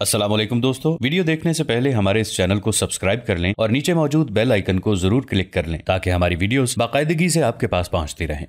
अस्सलाम वालेकुम दोस्तों, वीडियो देखने से पहले हमारे इस चैनल को सब्सक्राइब कर लें और नीचे मौजूद बेल आइकन को जरूर क्लिक कर लें ताकि हमारी वीडियोस बाकायदगी से आपके पास पहुंचती रहें।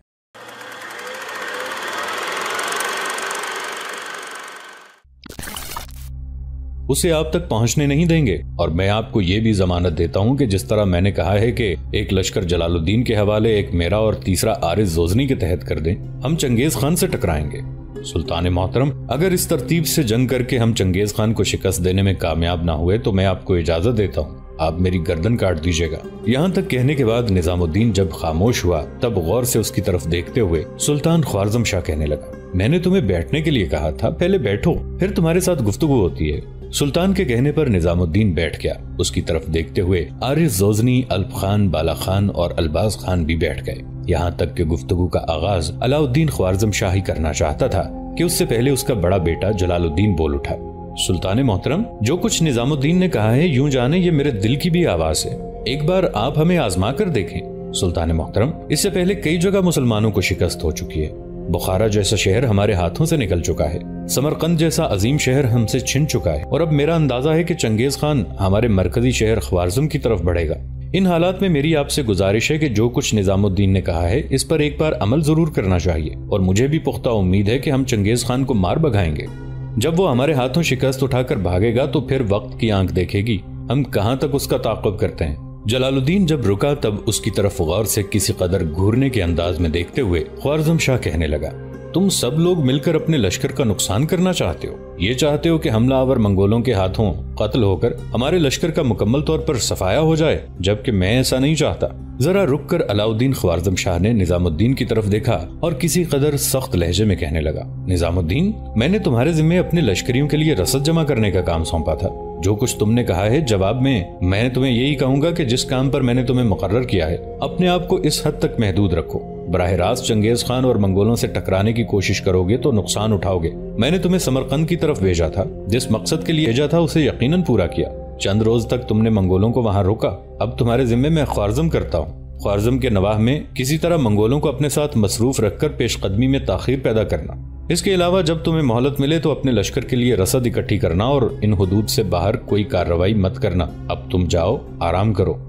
उसे आप तक पहुंचने नहीं देंगे और मैं आपको ये भी जमानत देता हूं कि जिस तरह मैंने कहा है कि एक लश्कर जलालुद्दीन के हवाले, एक मेरा और तीसरा आरिज़ जोजनी के तहत कर दें, हम चंगेज खान से टकराएंगे। सुल्तान मोहतरम, अगर इस तरतीब से जंग करके हम चंगेज खान को शिकस्त देने में कामयाब ना हुए तो मैं आपको इजाजत देता हूँ, आप मेरी गर्दन काट दीजिएगा। यहाँ तक कहने के बाद निजामुद्दीन जब खामोश हुआ तब गौर से उसकी तरफ देखते हुए सुल्तान ख्वारज़म शाह कहने लगा, मैंने तुम्हें बैठने के लिए कहा था, पहले बैठो, फिर तुम्हारे साथ गुफ्तगू होती है। सुल्तान के कहने पर निजामुद्दीन बैठ गया। उसकी तरफ देखते हुए आरिज़ जोजनी, अल्प खान, बाला खान और अल्बाज खान भी बैठ गए। यहाँ तक कि गुफ्तगू का आगाज अलाउद्दीन ख्वारज़म शाह ही करना चाहता था कि उससे पहले उसका बड़ा बेटा जलालुद्दीन बोल उठा, सुल्तान मोहतरम, जो कुछ निजामुद्दीन ने कहा है यूं जाने ये मेरे दिल की भी आवाज है, एक बार आप हमें आजमा कर देखें। सुल्तान मोहतरम, इससे पहले कई जगह मुसलमानों को शिकस्त हो चुकी है। बुखारा जैसा शहर हमारे हाथों से निकल चुका है, समरकंद जैसा अजीम शहर हमसे छिन चुका है और अब मेरा अंदाजा है कि चंगेज खान हमारे मरकजी शहर ख्वारज़म की तरफ बढ़ेगा। इन हालात में मेरी आपसे गुजारिश है कि जो कुछ निजामुद्दीन ने कहा है इस पर एक बार अमल जरूर करना चाहिए और मुझे भी पुख्ता उम्मीद है कि हम चंगेज खान को मार भगाएंगे। जब वो हमारे हाथों शिकस्त उठाकर भागेगा तो फिर वक्त की आंख देखेगी हम कहां तक उसका ताक़ुब करते हैं। जलालुद्दीन जब रुका तब उसकी तरफ गौर से किसी कदर घूरने के अंदाज में देखते हुए ख्वारज़म शाह कहने लगा, तुम सब लोग मिलकर अपने लश्कर का नुकसान करना चाहते हो। ये चाहते हो कि हमलावर मंगोलों के हाथों कत्ल होकर हमारे लश्कर का मुकम्मल तौर पर सफाया हो जाए, जबकि मैं ऐसा नहीं चाहता। जरा रुक कर अलाउद्दीन ख्वारज़म शाह ने निजामुद्दीन की तरफ देखा और किसी कदर सख्त लहजे में कहने लगा, निजामुद्दीन, मैंने तुम्हारे जिम्मे अपने लश्करियों के लिए रसद जमा करने का काम सौंपा था। जो कुछ तुमने कहा है जवाब में मैं तुम्हें यही कहूंगा कि जिस काम पर मैंने तुम्हें मुकर्रर किया है अपने आप को इस हद तक महदूद रखो। बराह रास्त चंगेज खान और मंगोलों से टकराने की कोशिश करोगे तो नुकसान उठाओगे। मैंने तुम्हें समरकंद की तरफ भेजा था, जिस मकसद के लिए भेजा था उसे यकीनन पूरा किया। चंद रोज तक तुमने मंगोलों को वहां रोका, अब तुम्हारे जिम्मे मैं ख्वारज़म करता हूँ। ख्वारज़म के नवाह में किसी तरह मंगोलों को अपने साथ मसरूफ रखकर पेशकदमी में ताखीर पैदा करना। इसके अलावा जब तुम्हें मोहलत मिले तो अपने लश्कर के लिए रसद इकट्ठी करना और इन हुदूद से बाहर कोई कार्रवाई मत करना। अब तुम जाओ, आराम करो।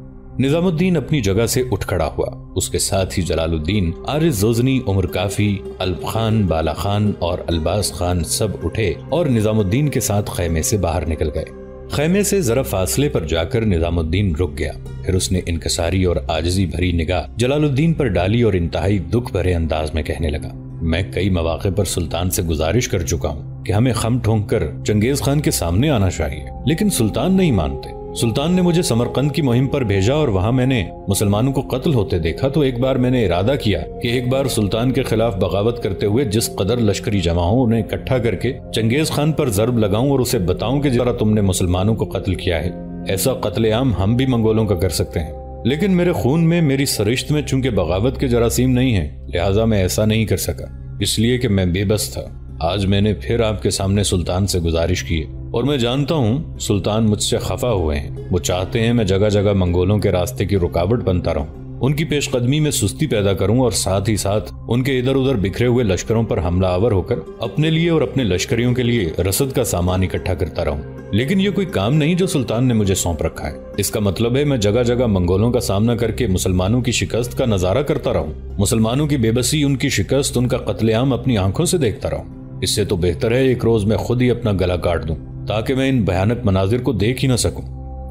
निजामुद्दीन अपनी जगह से उठ खड़ा हुआ। उसके साथ ही जलालुद्दीन, आरिज़ जोजनी, उमर काफी, अल्प खान, बाला खान और अल्बाज खान सब उठे और निजामुद्दीन के साथ खैमे से बाहर निकल गए। खैमे से जरा फासले पर जाकर निजामुद्दीन रुक गया। फिर उसने इनकसारी और आजिज़ी भरी निगाह जलालुद्दीन पर डाली और इंतहाई दुख भरे अंदाज में कहने लगा, मैं कई मौके पर सुल्तान से गुजारिश कर चुका हूँ कि हमें खम ठोंक कर चंगेज खान के सामने आना चाहिए, लेकिन सुल्तान नहीं मानते। सुल्तान ने मुझे समरकंद की मुहिम पर भेजा और वहां मैंने मुसलमानों को कत्ल होते देखा तो एक बार मैंने इरादा किया कि एक बार सुल्तान के खिलाफ बगावत करते हुए जिस कदर लश्करी जमा हो उन्हें इकट्ठा करके चंगेज खान पर जर्ब लगाऊं और उसे बताऊं कि जरा तुमने मुसलमानों को कत्ल किया है। ऐसा कत्लेआम हम भी मंगोलों का कर सकते हैं, लेकिन मेरे खून में, मेरी सरिश्त में चूंकि बगावत के जरासीम नहीं है, लिहाजा मैं ऐसा नहीं कर सका, इसलिए कि मैं बेबस था। आज मैंने फिर आपके सामने सुल्तान से गुजारिश की है और मैं जानता हूँ सुल्तान मुझसे खफा हुए हैं। वो चाहते हैं मैं जगह जगह मंगोलों के रास्ते की रुकावट बनता रहूं, उनकी पेशकदमी में सुस्ती पैदा करूं और साथ ही साथ उनके इधर उधर बिखरे हुए लश्करों पर हमला आवर होकर अपने लिए और अपने लश्करियों के लिए रसद का सामान इकट्ठा करता रहूं। लेकिन ये कोई काम नहीं जो सुल्तान ने मुझे सौंप रखा है। इसका मतलब है मैं जगह जगह मंगोलों का सामना करके मुसलमानों की शिकस्त का नजारा करता रहूं, मुसलमानों की बेबसी, उनकी शिकस्त, उनका कत्लेआम अपनी आंखों से देखता रहूं। इससे तो बेहतर है एक रोज मैं खुद ही अपना गला काट दूं ताकि मैं इन भयानक मनाजिर को देख ही न सकूं।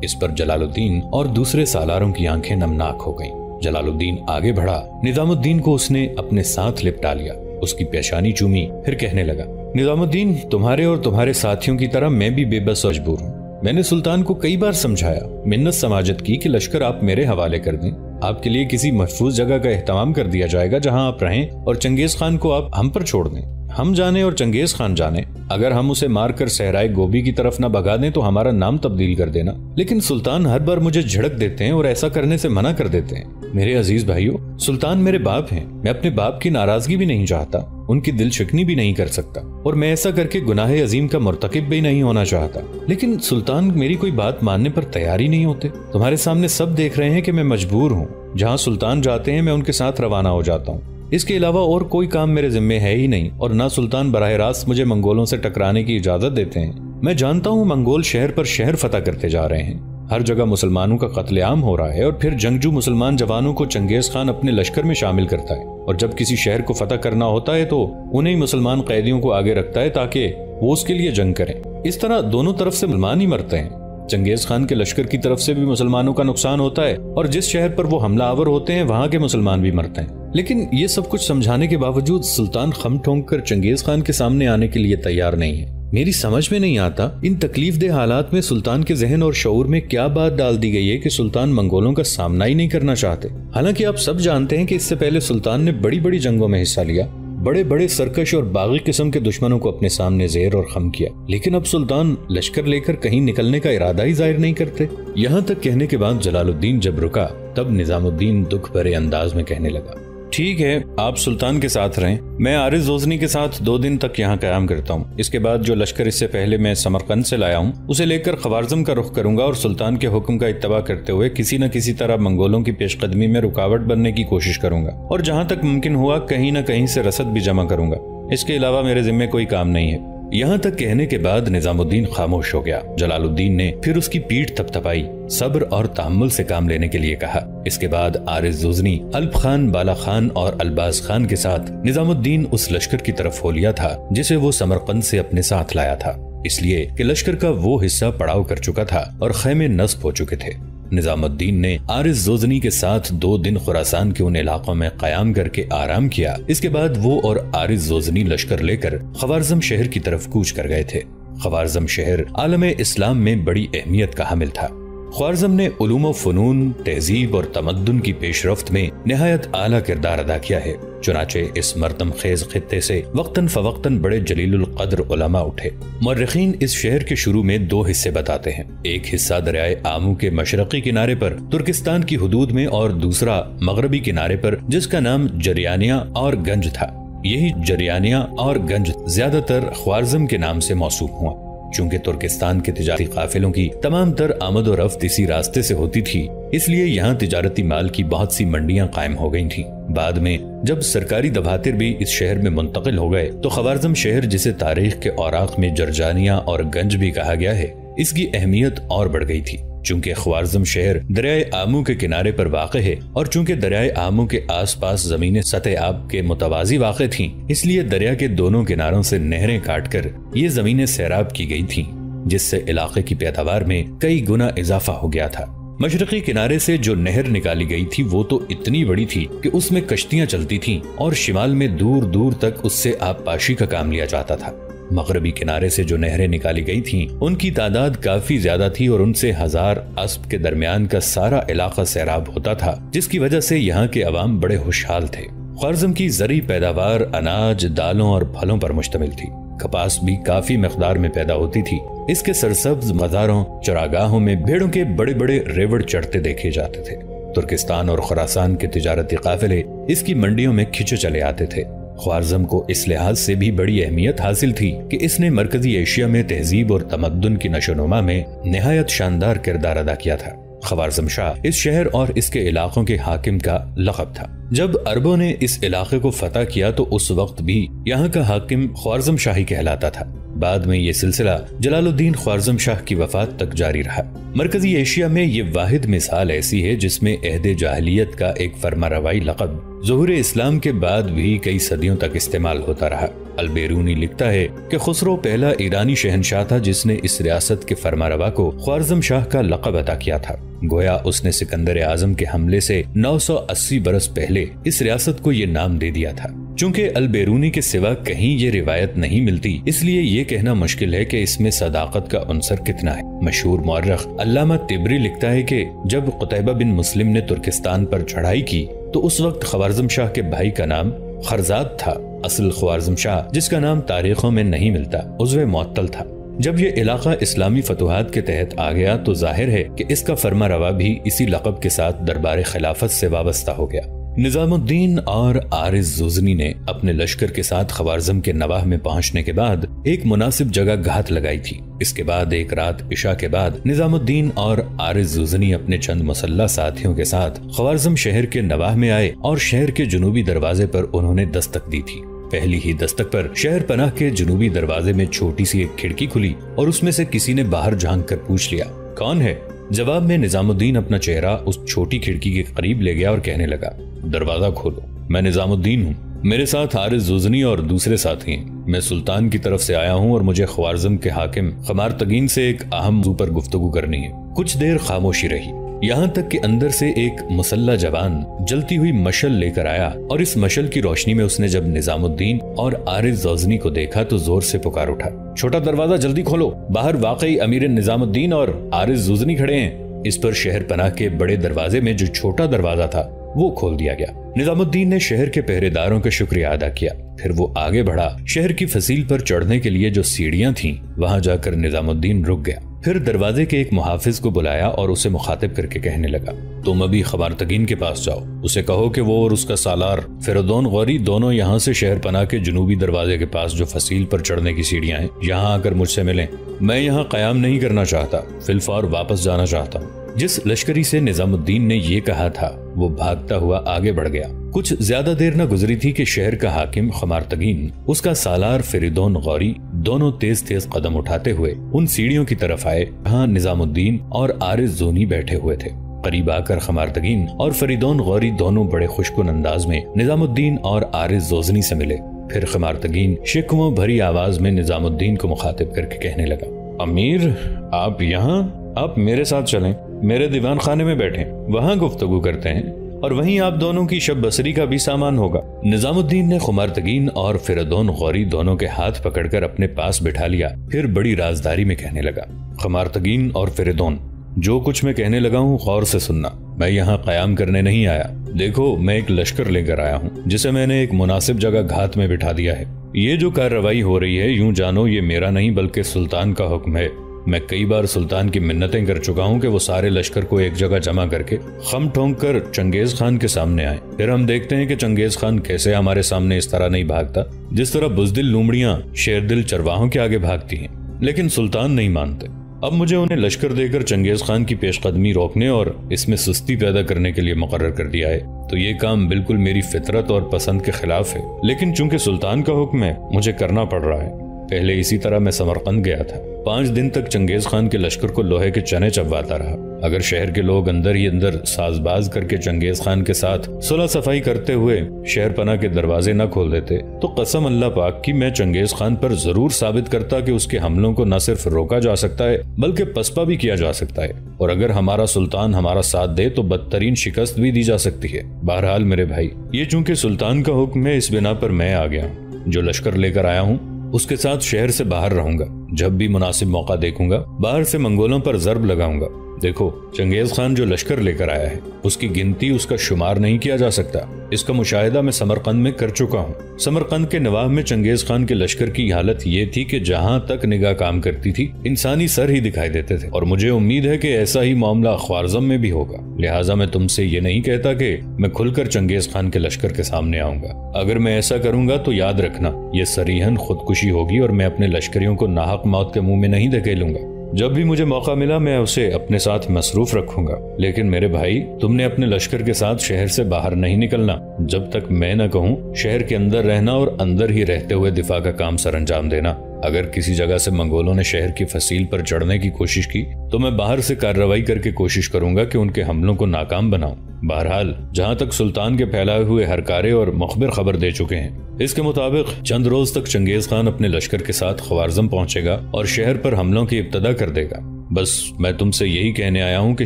इस पर जलालुद्दीन और दूसरे सालारों की आंखें नमनाक हो गईं। जलालुद्दीन आगे बढ़ा, निजामुद्दीन को उसने अपने साथ लिपटा लिया, उसकी पेशानी चूमी, फिर कहने लगा, निजामुद्दीन, तुम्हारे और तुम्हारे साथियों की तरह मैं भी बेबस और मजबूर हूँ। मैंने सुल्तान को कई बार समझाया, मिन्नत समाजत की कि लश्कर आप मेरे हवाले कर दें, आपके लिए किसी महफूज जगह का एहतमाम कर दिया जाएगा जहां आप रहें और चंगेज खान को आप हम पर छोड़ दें। हम जाने और चंगेज खान जाने, अगर हम उसे मारकर सहराए गोभी की तरफ न भगा दें तो हमारा नाम तब्दील कर देना। लेकिन सुल्तान हर बार मुझे झिड़क देते हैं और ऐसा करने से मना कर देते हैं। मेरे अजीज भाइयों, सुल्तान मेरे बाप हैं, मैं अपने बाप की नाराजगी भी नहीं चाहता, उनकी दिल शिकनी भी नहीं कर सकता और मैं ऐसा करके गुनाह अजीम का मुर्तकिब भी नहीं होना चाहता। लेकिन सुल्तान मेरी कोई बात मानने पर तैयार ही नहीं होते। तुम्हारे सामने सब देख रहे हैं कि मैं मजबूर हूँ, जहाँ सुल्तान जाते हैं मैं उनके साथ रवाना हो जाता हूँ। इसके अलावा और कोई काम मेरे जिम्मे है ही नहीं और ना सुल्तान बराह रास्त मुझे मंगोलों से टकराने की इजाजत देते हैं। میں جانتا ہوں منگول شہر پر شہر فتح کرتے جا رہے ہیں، ہر جگہ مسلمانوں کا قتل عام ہو رہا ہے، اور پھر جنگجو مسلمان جوانوں کو چنگیز خان اپنے لشکر میں شامل کرتا ہے، اور جب کسی شہر کو فتح کرنا ہوتا ہے تو انہیں مسلمان قیدیوں کو آگے رکھتا ہے تاکہ وہ اس کے لیے جنگ کریں۔ اس طرح دونوں طرف سے مسلمان ہی مرتے ہیں۔ چنگیز خان کے لشکر کی طرف سے بھی مسلمانوں کا نقصان ہوتا ہے، اور جس شہر پر وہ حملہ آور ہوتے ہیں وہاں کے مسلمان بھی مرتے ہیں۔ لیکن یہ سب کچھ سمجھانے کے باوجود سلطان خم ٹھونک کر چنگیز خان کے سامنے آنے کے لیے تیار نہیں ہے۔ میری سمجھ میں نہیں آتا ان تکلیف دہ حالات میں سلطان کے ذہن اور شعور میں کیا بات ڈال دی گئی ہے کہ سلطان منگولوں کا سامنا ہی نہیں کرنا چاہتے۔ حالانکہ آپ سب جانتے ہیں کہ اس سے پہلے سلطان نے بڑی بڑی جنگوں میں حصہ لیا، بڑے بڑے سرکش اور باغی قسم کے دشمنوں کو اپنے سامنے زیر اور خم کیا، لیکن اب سلطان لشکر لے کر کہیں نکلنے کا ارادہ ہی ظاہر نہیں کرتے۔ یہاں تک کہنے کے بعد جلال الدین جب رکا تب نظام الدین دکھ بھرے انداز میں کہنے لگا، ٹھیک ہے، آپ سلطان کے ساتھ رہیں، میں عارض زوزنی کے ساتھ 2 دن تک یہاں قیام کرتا ہوں۔ اس کے بعد جو لشکر اس سے پہلے میں سمرقند سے لایا ہوں اسے لے کر خوارزم کا رخ کروں گا، اور سلطان کے حکم کا اتباع کرتے ہوئے کسی نہ کسی طرح منگولوں کی پیش قدمی میں رکاوٹ بننے کی کوشش کروں گا، اور جہاں تک ممکن ہوا کہیں نہ کہیں سے رسد بھی جمع کروں گا۔ اس کے علاوہ میرے ذمہ کوئی کام نہیں ہے۔ یہاں تک کہنے کے بعد نظام الدین خاموش ہو گیا۔ جلال الدین نے پھر اس کی پیٹھ تھپتھپائی، صبر اور تحمل سے کام لینے کے لیے کہا۔ اس کے بعد عارض زوزنی الپ خان، بالا خان اور الباز خان کے ساتھ نظام الدین اس لشکر کی طرف ہو لیا تھا جسے وہ سمرقند سے اپنے ساتھ لایا تھا، اس لیے کہ لشکر کا وہ حصہ پڑاؤ کر چکا تھا اور خیمے نصب ہو چکے تھے۔ نظام الدین نے عارض زوزنی کے ساتھ 2 دن خراسان کے ان علاقوں میں قیام کر کے آرام کیا۔ اس کے بعد وہ اور عارض زوزنی لشکر لے کر خوارزم شہر کی طرف کوچ کر گئے تھے۔ خوارزم شہر عالم اسلام میں بڑی اہمیت کا حامل تھا۔ خوارزم نے علوم و فنون، تہذیب اور تمدن کی پیش رفت میں نہایت اعلیٰ کردار ادا کیا ہے، چنانچہ اس مردم خیز خطے سے وقتاً فوقتاً بڑے جلیل القدر علماء اٹھے۔ مورخین اس شہر کے شروع میں 2 حصے بتاتے ہیں، ایک حصہ دریائے آمو کے مشرقی کنارے پر ترکستان کی حدود میں، اور دوسرا مغربی کنارے پر جس کا نام جریانیہ اور گنج تھا۔ یہی جریانیہ اور گنج زیادہ تر خوارزم کے نام سے موسوم ہوا۔ چونکہ ترکستان کے تجارتی قافلوں کی تمام تر آمد و رفت اسی راستے سے ہوتی تھی، اس لیے یہاں تجارتی مال کی بہت سی منڈیاں قائم ہو گئی تھیں۔ بعد میں جب سرکاری دفاتر بھی اس شہر میں منتقل ہو گئے تو خوارزم شہر، جسے تاریخ کے اوراق میں جرجانیہ اور گنج بھی کہا گیا ہے، اس کی اہمیت اور بڑھ گئی تھی۔ چونکہ خوارزم شہر دریائے آمو کے کنارے پر واقع ہے، اور چونکہ دریائے آمو کے آس پاس زمینیں سطح آب کے متوازی واقع تھیں، اس لیے دریا کے دونوں کناروں سے نہریں کاٹ کر یہ زمینیں سیراب کی گئی تھیں، جس سے علاقے کی پیداوار میں کئی گنا اضافہ ہو گیا تھا۔ مشرقی کنارے سے جو نہر نکالی گئی تھی وہ تو اتنی بڑی تھی کہ اس میں کشتیاں چلتی تھیں، اور شمال میں دور دور تک اس سے آب پاشی کا کام لیا جاتا تھا۔ مغربی کنارے سے جو نہریں نکالی گئی تھیں ان کی تعداد کافی زیادہ تھی، اور ان سے 1000 اسب کے درمیان کا سارا علاقہ سیراب ہوتا تھا، جس کی وجہ سے یہاں کے عوام بڑے خوشحال تھے۔ خوارزم کی زرعی پیداوار اناج، دالوں اور پھلوں پر مشتمل تھی۔ کپاس بھی کافی مقدار میں پیدا ہوتی تھی۔ اس کے سرسبز مزاروں، چراگاہوں میں بھیڑوں کے بڑے بڑے ریوڑ چڑھتے دیکھے جاتے تھے۔ ترکستان اور خراسان کے تجارتی قافلے اس کی منڈیوں میں کھچے چلے آتے تھے۔ خوارزم کو اس لحاظ سے بھی بڑی اہمیت حاصل تھی کہ اس نے مرکزی ایشیا میں تہذیب اور تمدن کی نشو و نما میں نہایت شاندار کردار ادا کیا تھا۔ خوارزم شاہ اس شہر اور اس کے علاقوں کے حاکم کا لقب تھا۔ جب عربوں نے اس علاقے کو فتح کیا تو اس وقت بھی یہاں کا حاکم خوارزم شاہی کہلاتا تھا۔ بعد میں یہ سلسلہ جلال الدین خوارزم شاہ کی وفات تک جاری رہا۔ مرکزی ایشیا میں یہ واحد مثال ایسی ہے جس میں عہد جاہلیت کا ایک فرمانروائی لقب ظہور اسلام کے بعد بھی کئی صدیوں تک استعمال ہوتا رہا۔ البیرونی لکھتا ہے کہ خسرو پہلا ایرانی شہنشاہ تھا جس نے اس ریاست کے فرمانروا کو خوارزم شاہ کا لقب عطا کیا تھا۔ گویا اس نے سکندر اعظم کے حملے سے 980 برس پہلے اس ریاست کو یہ نام دے دیا تھا۔ چونکہ البیرونی کے سوا کہیں یہ روایت نہیں ملتی، اس لیے یہ کہنا مشکل ہے کہ اس میں صداقت کا عنصر کتنا ہے۔ مشہور مورخ علامہ طبری لکھتا ہے کہ جب قتیبہ بن مسلم نے ترکستان پر چڑھائی کی تو اس وقت خوارزم شاہ کے بھائی کا نام خرزاد تھا۔ اصل خوارزم شاہ، جس کا نام تاریخوں میں نہیں ملتا، عضو معطل تھا۔ جب یہ علاقہ اسلامی فتوحات کے تحت آ گیا تو ظاہر ہے کہ اس کا فرما روا بھی اسی لقب کے ساتھ دربار خلافت سے وابستہ ہو گیا۔ نظام الدین اور عارض زوزنی نے اپنے لشکر کے ساتھ خوارزم کے نواح میں پہنچنے کے بعد ایک مناسب جگہ گھات لگائی تھی۔ اس کے بعد ایک رات عشاء کے بعد نظام الدین اور عارض زوزنی اپنے چند مسلح ساتھیوں کے ساتھ خوارزم شہر کے نواح میں آئے اور شہر کے جنوبی دروازے پر انہوں نے دستک دی تھی۔ पहली ही दस्तक पर शहर पनाह के जनूबी दरवाजे में छोटी सी एक खिड़की खुली और उसमें से किसी ने बाहर झांक कर पूछ लिया, कौन है? जवाब में निजामुद्दीन अपना चेहरा उस छोटी खिड़की के करीब ले गया और कहने लगा, दरवाजा खोलो, मैं निजामुद्दीन हूँ। मेरे साथ आरिज जुजनी और दूसरे साथी हैं। मैं सुल्तान की तरफ से आया हूँ और मुझे ख्वारिज़्म के हाकिम खमारतगीन से एक अहम मौजू पर गुफ्तगू करनी है। कुछ देर खामोशी रही, यहाँ तक कि अंदर से एक मुसल्ला जवान जलती हुई मशल लेकर आया और इस मशल की रोशनी में उसने जब निजामुद्दीन और आरिज जुजनी को देखा तो जोर से पुकार उठा, छोटा दरवाजा जल्दी खोलो, बाहर वाकई अमीर निजामुद्दीन और आरिज जुजनी खड़े हैं। इस पर शहर पनाह के बड़े दरवाजे में जो छोटा दरवाजा था वो खोल दिया गया। निजामुद्दीन ने शहर के पहरेदारों का शुक्रिया अदा किया। फिर वो आगे बढ़ा। शहर की फसील पर चढ़ने के लिए जो सीढ़ियां थीं वहां जाकर निजामुद्दीन रुक गया। फिर दरवाजे के एक मुहाफिज को बुलाया और उसे मुखातिब करके कहने लगा, तुम अभी खमारतगीन के पास जाओ, उसे कहो कि वो और उसका सालार फिरदौन गौरी दोनों यहाँ से शहर पनाह के जनूबी दरवाजे के पास जो फसील पर चढ़ने की सीढ़ियां हैं यहाँ आकर मुझसे मिलें। मैं यहाँ कयाम नहीं करना चाहता, फिलफौर वापस जाना चाहता हूँ। जिस लश्करी से निजामुद्दीन ने ये कहा था वो भागता हुआ आगे बढ़ गया। कुछ ज्यादा देर न गुजरी थी कि शहर का हाकिम खमारतगीन, उसका सालार फिरदौन गौरी दोनों तेज तेज कदम उठाते हुए उन सीढ़ियों की तरफ आए जहाँ निजामुद्दीन और आरिज जोनी बैठे हुए थे। करीब आकर खमारतगीन और फरीदौन गौरी दोनों बड़े खुशकुन अंदाज में निजामुद्दीन और आरिज जोजनी से मिले। फिर खमारतगीन शिकवों भरी आवाज में निजामुद्दीन को मुखातिब करके कहने लगा, अमीर आप यहाँ, आप मेरे साथ चलें, मेरे दीवान खाने में बैठें, वहाँ गुफ्तगू करते हैं और वहीं आप दोनों की शब बसरी का भी सामान होगा। निजामुद्दीन ने खमारतगीन और फिरदौन गौरी दोनों के हाथ पकड़कर अपने पास बिठा लिया। फिर बड़ी राजदारी में कहने लगा, खमारतगीन और फिरदौन, जो कुछ मैं कहने लगा हूँ गौर से सुनना। मैं यहाँ कयाम करने नहीं आया। देखो, मैं एक लश्कर लेकर आया हूँ जिसे मैंने एक मुनासिब जगह घात में बिठा दिया है। ये जो कार्रवाई हो रही है यूं जानो ये मेरा नहीं बल्कि सुल्तान का हुक्म है। मैं कई बार सुल्तान की मिन्नतें कर चुका हूँ कि वो सारे लश्कर को एक जगह जमा करके खम ठोंक कर चंगेज खान के सामने आए। फिर हम देखते हैं कि चंगेज खान कैसे हमारे सामने इस तरह नहीं भागता जिस तरह बुजदिल लूमड़ियां शेरदिल चरवाहों के आगे भागती हैं। लेकिन सुल्तान नहीं मानते। अब मुझे उन्हें लश्कर देकर चंगेज खान की पेशकदमी रोकने और इसमें सुस्ती पैदा करने के लिए मुकर्रर कर दिया है। तो ये काम बिल्कुल मेरी फितरत और पसंद के खिलाफ है, लेकिन चूंकि सुल्तान का हुक्म है मुझे करना पड़ रहा है। पहले इसी तरह मैं समरकंद गया था। 5 दिन तक चंगेज खान के लश्कर को लोहे के चने चबवाता रहा। अगर शहर के लोग अंदर ही अंदर साजबाज करके चंगेज खान के साथ सुलह सफाई करते हुए शहर पनाह के दरवाजे न खोल देते तो कसम अल्लाह पाक की मैं चंगेज खान पर जरूर साबित करता कि उसके हमलों को न सिर्फ रोका जा सकता है बल्कि पसपा भी किया जा सकता है। और अगर हमारा सुल्तान हमारा साथ दे तो बदतरीन शिकस्त भी दी जा सकती है। बहरहाल मेरे भाई, ये चूंकि सुल्तान का हुक्म है इस बिना पर मैं आ गया। जो लश्कर लेकर आया हूँ उसके साथ शहर से बाहर रहूंगा। जब भी मुनासिब मौका देखूंगा बाहर से मंगोलों पर जर्ब लगाऊंगा। देखो, चंगेज खान जो लश्कर लेकर आया है उसकी गिनती, उसका शुमार नहीं किया जा सकता। इसका मुशाहिदा मैं समरकंद में कर चुका हूँ। समरकंद के नवाब में चंगेज खान के लश्कर की हालत ये थी कि जहाँ तक निगाह काम करती थी इंसानी सर ही दिखाई देते थे। और मुझे उम्मीद है कि ऐसा ही मामला ख्वारिज़्म में भी होगा। लिहाजा मैं तुमसे ये नहीं कहता कि मैं खुलकर चंगेज खान के लश्कर के सामने आऊंगा। अगर मैं ऐसा करूंगा तो याद रखना ये सरीहन खुदकुशी होगी और मैं अपने लश्करियों को नाहक मौत के मुंह में नहीं धकेलूंगा। जब भी मुझे मौका मिला मैं उसे अपने साथ मसरूफ रखूंगा। लेकिन मेरे भाई, तुमने अपने लश्कर के साथ शहर से बाहर नहीं निकलना जब तक मैं न कहूँ। शहर के अंदर रहना और अंदर ही रहते हुए दिफा का काम सर अंजाम देना। अगर किसी जगह से मंगोलों ने शहर की फसील पर चढ़ने की कोशिश की तो मैं बाहर से कार्रवाई करके कोशिश करूंगा कि उनके हमलों को नाकाम बनाऊं। बहरहाल, जहां तक सुल्तान के फैलाए हुए हरकारे और मुखबिर खबर दे चुके हैं, इसके मुताबिक चंद रोज तक चंगेज खान अपने लश्कर के साथ ख्वारिज़्म पहुंचेगा और शहर पर हमलों की इब्तदा कर देगा। बस मैं तुमसे यही कहने आया हूँ कि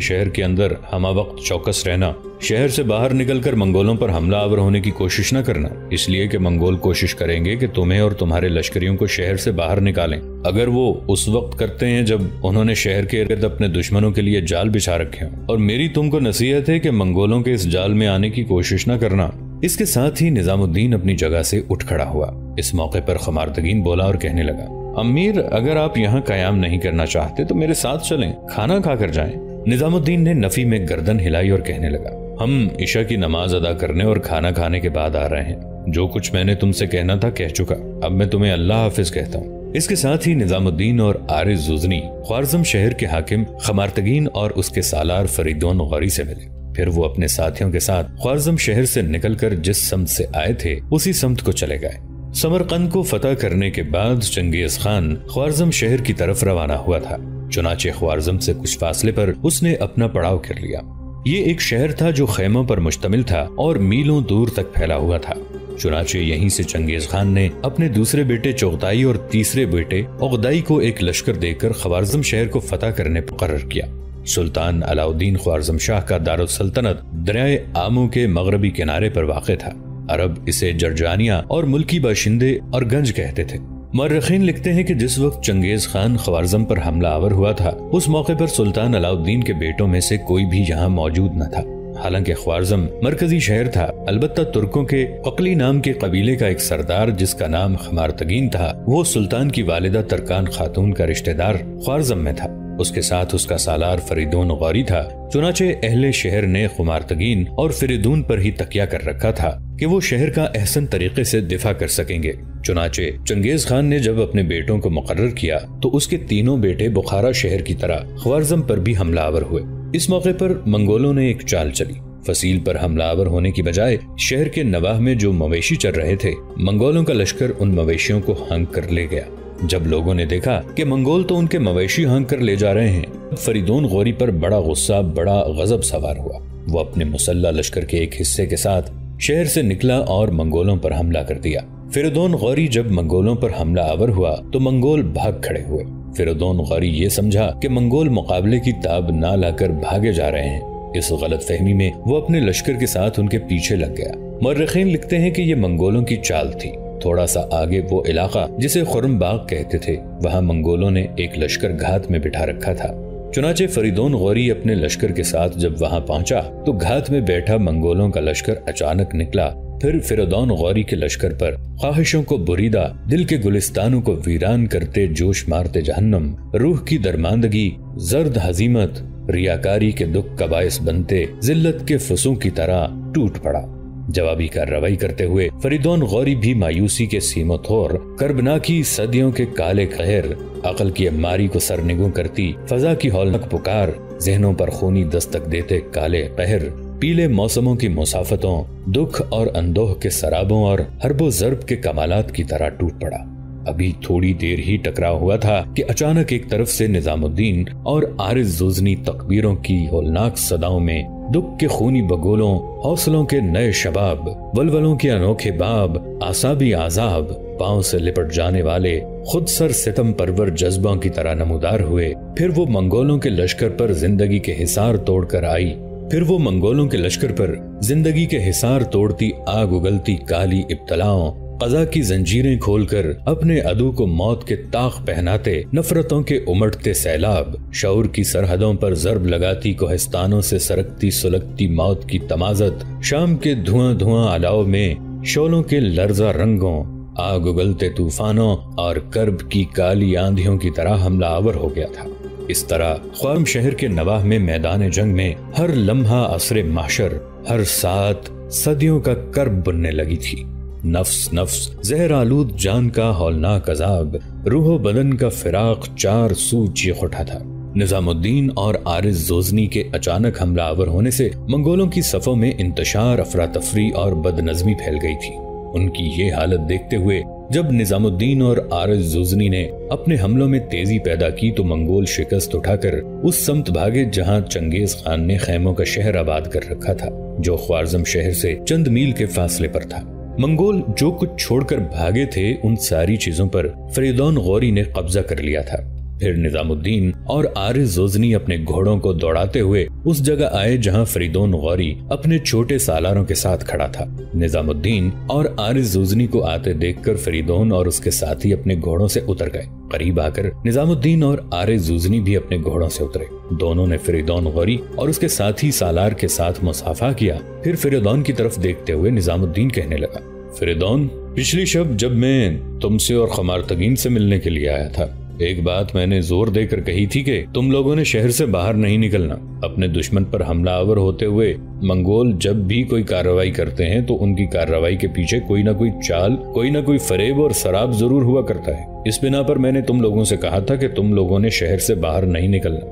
शहर के अंदर हमा वक्त चौकस रहना। शहर से बाहर निकलकर मंगोलों पर हमला आवर होने की कोशिश न करना, इसलिए कि मंगोल कोशिश करेंगे कि तुम्हें और तुम्हारे लश्करियों को शहर से बाहर निकालें। अगर वो उस वक्त करते हैं जब उन्होंने शहर के इर्द अपने दुश्मनों के लिए जाल बिछा रखे हों। और मेरी तुमको नसीहत है कि मंगोलों के इस जाल में आने की कोशिश न करना। इसके साथ ही निजामुद्दीन अपनी जगह से उठ खड़ा हुआ। इस मौके पर खमारतगीन बोला और कहने लगा, अमीर, अगर आप यहाँ कयाम नहीं करना चाहते तो मेरे साथ चलें, खाना खाकर जाएं। निजामुद्दीन ने नफी में गर्दन हिलाई और कहने लगा, हम इशा की नमाज अदा करने और खाना खाने के बाद आ रहे हैं। जो कुछ मैंने तुमसे कहना था कह चुका, अब मैं तुम्हें अल्लाह हाफिज कहता हूँ। इसके साथ ही निजामुद्दीन और आरिज जुजनी ख्वारिज़्म शहर के हाकिम खमारतगीन और उसके सालार फरीदौन गौरी से मिले। फिर वो अपने साथियों के साथ ख्वारिज़्म शहर से निकलकर जिस समत से आए थे उसी समत को चले गए। سمرقند کو فتح کرنے کے بعد چنگیز خان خوارزم شہر کی طرف روانہ ہوا تھا۔ چنانچہ خوارزم سے کچھ فاصلے پر اس نے اپنا پڑاؤ کر لیا۔ یہ ایک شہر تھا جو خیموں پر مشتمل تھا اور میلوں دور تک پھیلا ہوا تھا۔ چنانچہ یہیں سے چنگیز خان نے اپنے دوسرے بیٹے چغتائی اور تیسرے بیٹے عقدائی کو ایک لشکر دے کر خوارزم شہر کو فتح کرنے پر مقرر کیا۔ سلطان علاء الدین خوارزم شاہ کا دارالسلطنت دریائے آمو کے مغربی کنارے پر واقع تھا۔ عرب اسے جرجانیہ اور ملکی باشندے اور گنج کہتے تھے۔ مورخین لکھتے ہیں کہ جس وقت چنگیز خان خوارزم پر حملہ آور ہوا تھا، اس موقع پر سلطان علاء الدین کے بیٹوں میں سے کوئی بھی یہاں موجود نہ تھا۔ حالانکہ خوارزم مرکزی شہر تھا، البتہ ترکوں کے ققلی نام کے قبیلے کا ایک سردار جس کا نام خمارتگین تھا، وہ سلطان کی والدہ ترکان خاتون کا رشتہ دار خوارزم میں تھا۔ اس کے ساتھ اس کا سالار فریدون غوری تھا۔ چنانچہ اہل شہر نے خمارتگین اور فریدون پر ہی تکیہ کر رکھا تھا کہ وہ شہر کا احسن طریقے سے دفاع کر سکیں گے۔ چنانچہ چنگیز خان نے جب اپنے بیٹوں کو مقرر کیا تو اس کے تینوں بیٹے بخارا شہر کی طرح خوارزم پر بھی حملہ آور ہوئے۔ اس موقع پر منگولوں نے ایک چال چلی۔ فصیل پر حملہ آور ہونے کی بجائے شہر کے نواح میں جو مویشی چر رہے تھے، منگولوں کا لشکر ان مویشیوں کو ہانک کر لے گیا۔ جب لوگوں نے دیکھا کہ منگول تو ان کے مویشی ہانک کر لے جا رہے ہیں، فریدون غوری پر بڑا غصہ، بڑا غضب سوار ہوا۔ وہ اپنے مسلح لشکر کے ایک حصے کے ساتھ شہر سے نکلا اور منگولوں پر حملہ کر دیا۔ فریدون غوری جب منگولوں پر حملہ آور ہوا تو منگول بھاگ کھڑے ہوئے۔ فریدون غوری یہ سمجھا کہ منگول مقابلے کی تاب نہ لا کر بھاگے جا رہے ہیں۔ اس غلط فہمی میں وہ اپنے لشکر کے ساتھ ان کے پیچھے لگ گیا۔ مورخین لکھتے ہیں کہ یہ منگولوں کی چال تھی۔ تھوڑا سا آگے وہ علاقہ جسے خرم باغ کہتے تھے، وہاں منگولوں نے ایک لشکر گھات میں بٹھا رکھا تھا۔ چنانچہ فریدون غوری اپنے لشکر کے ساتھ جب وہاں پہنچا تو گھات میں بیٹھا منگولوں کا لشکر اچانک نکلا۔ پھر فریدون غوری کے لشکر پر خواہشوں کو بریدہ، دل کے گلستانوں کو ویران کرتے جوش مارتے جہنم، روح کی درماندگی، زرد ہزیمت، ریاکاری کے دکھ کا باعث بنتے ذلت کے فسوں کی طرح ٹوٹ پڑا۔ جوابی کارروائی کرتے ہوئے فریدون غوری بھی مایوسی کے سیم و تھور، کربناکی صدیوں کے کالے قہر، عقل کی اماری کو سرنگوں کرتی فضا کی ہولناک پکار، ذہنوں پر خونی دستک دیتے کالے قہر، پیلے موسموں کی مسافتوں، دکھ اور اندوہ کے سرابوں اور حرب و ضرب کے کمالات کی طرح ٹوٹ پڑا۔ ابھی تھوڑی دیر ہی ٹکراؤ ہوا تھا کہ اچانک ایک طرف سے نظام الدین اور عارض زوزنی تکبیروں کی ہولناک صداؤں میں دکھ کے خونی بگولوں، حوصلوں کے نئے شباب، ولولوں کے انوکھے باب، اعصابی عذاب، پاؤں سے لپٹ جانے والے خود سر ستم پرور جذبوں کی طرح نمودار ہوئے۔ پھر وہ منگولوں کے لشکر پر زندگی کے حصار توڑ کر آئی۔ زندگی کے حصار توڑتی آگ اگلتی کالی ابتلاؤں، قضا کی زنجیریں کھول کر اپنے عدو کو موت کے طاق پہناتے، نفرتوں کے امٹتے سیلاب، شعور کی سرحدوں پر ضرب لگاتی کوہستانوں سے سرکتی سلگتی موت کی تمازت، شام کے دھواں دھواں علاؤ میں شعلوں کے لرزہ رنگوں، آگ اگلتے طوفانوں اور کرب کی کالی آندھیوں کی طرح حملہ آور ہو گیا تھا۔ اس طرح خوارزم شہر کے نواح میں میدان جنگ میں ہر لمحہ عصر محشر، ہر ساعت صدیوں کا کرب بننے لگی تھی۔ نفس زہر آلود جان کا ہولناک عذاب، روح و بدن کا فراق چار سو چیخ اٹھا تھا۔ نظام الدین اور عارض زوزنی کے اچانک حملہ آور ہونے سے منگولوں کی صفوں میں انتشار، افراتفری اور بدنظمی پھیل گئی تھی۔ ان کی یہ حالت دیکھتے ہوئے جب نظام الدین اور عارض زوزنی نے اپنے حملوں میں تیزی پیدا کی تو منگول شکست اٹھا کر اس سمت بھاگے جہاں چنگیز خان نے خیموں کا شہر آباد کر رکھا تھا، جو خوارزم شہر سے چند میل کے فاصلے پر تھا۔ منگول جو کچھ چھوڑ کر بھاگے تھے ان ساری چیزوں پر فریدون غوری نے قبضہ کر لیا تھا۔ پھر نظام الدین اور عارض زوزنی اپنے گھوڑوں کو دوڑاتے ہوئے اس جگہ آئے جہاں فریدون غوری اپنے چھوٹے سالاروں کے ساتھ کھڑا تھا۔ نظام الدین اور عارض زوزنی کو آتے دیکھ کر فریدون اور اس کے ساتھی اپنے گھوڑوں سے اتر گئے۔ قریب آ کر نظام الدین اور عارض زوزنی بھی اپنے گھوڑوں سے اترے۔ دونوں نے فریدون غوری اور اس کے ساتھی سالار کے ساتھ مصافحہ کیا۔ پھر فریدون کی طرف دیکھتے ہوئے نظام الدین کہنے لگا، فریدون، پچھلی شب جب میں تم سے اور خمارتگین سے ملنے کے لیے آیا تھا، ایک بات میں نے زور دے کر کہی تھی کہ تم لوگوں نے شہر سے باہر نہیں نکلنا۔ اپنے دشمن پر حملہ آور ہوتے ہوئے منگول جب بھی کوئی کارروائی کرتے ہیں تو ان کی کارروائی کے پیچھے کوئی نہ کوئی چال، کوئی نہ کوئی فریب اور سراب ضرور ہوا کرتا ہے۔ اس بنا پر میں نے تم لوگوں سے کہا تھا کہ تم لوگوں نے شہر سے باہر نہیں نکلنا۔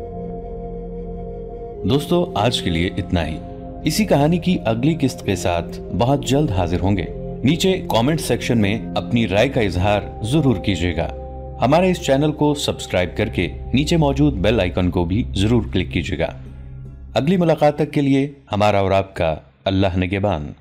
دوستو، آج کے لیے اتنا ہی۔ اسی کہانی کی اگلی قسط کے ساتھ بہت جلد حاضر ہوں گے۔ نیچے کامنٹ سیکشن میں اپنی رائے کا اظہار ضرور کیجیے گا۔ ہمارے اس چینل کو سبسکرائب کر کے نیچے موجود بیل آئیکن کو بھی ضرور کلک کیجیے گا۔ اگلی ملاقات تک کے لیے ہمارا اور آپ کا اللہ نگہبان۔